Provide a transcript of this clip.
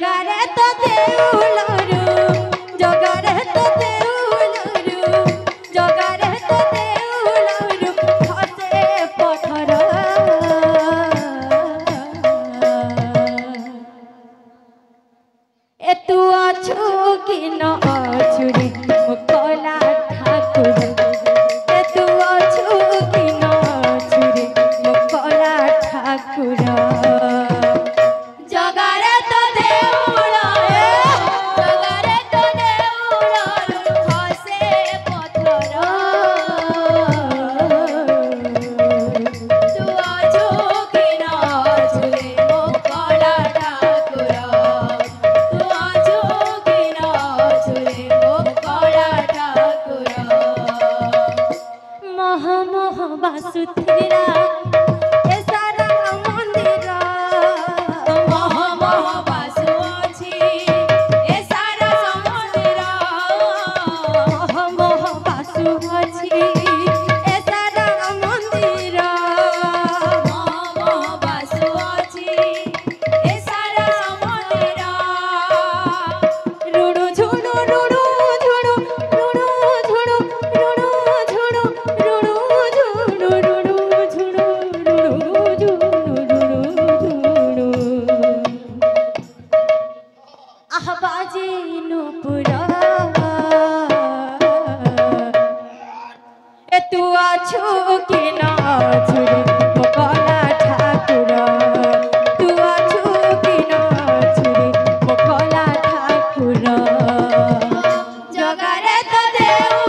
जगारे तो देउलरू जगारे तो देउलरू जगारे तो देउलरू हसे पथर ए तू अछु कि न अछु रे मुकला ठाकुर ए तू अछु कि न अछु रे मुकला ठाकुर जगारे तो देउल जगारे तो देउल हसे पथर तू अछु कि न अछु रे मुकला ठाकुर तू अछु कि न अछु रे मुकला ठाकुर मह मह बासुथेरा ए सारा मंदिर मह मह बासु अछि ए सारा मंदिर मह मह बासु अछि ए सारा मंदिर मह मह बासु अछि ए सारा मंदिर रुडु झुडु रुडु झुडु रुडु झुडु रुडु झुडु रुडु झुडु रुडु झुडु रुडु झुडु रुडु आबाजे नुपुरा ए तू अछु कि न अछु रे मुकला ठाकुर तू अछु कि न अछु रे मुकला ठाकुर जगारे तो देउ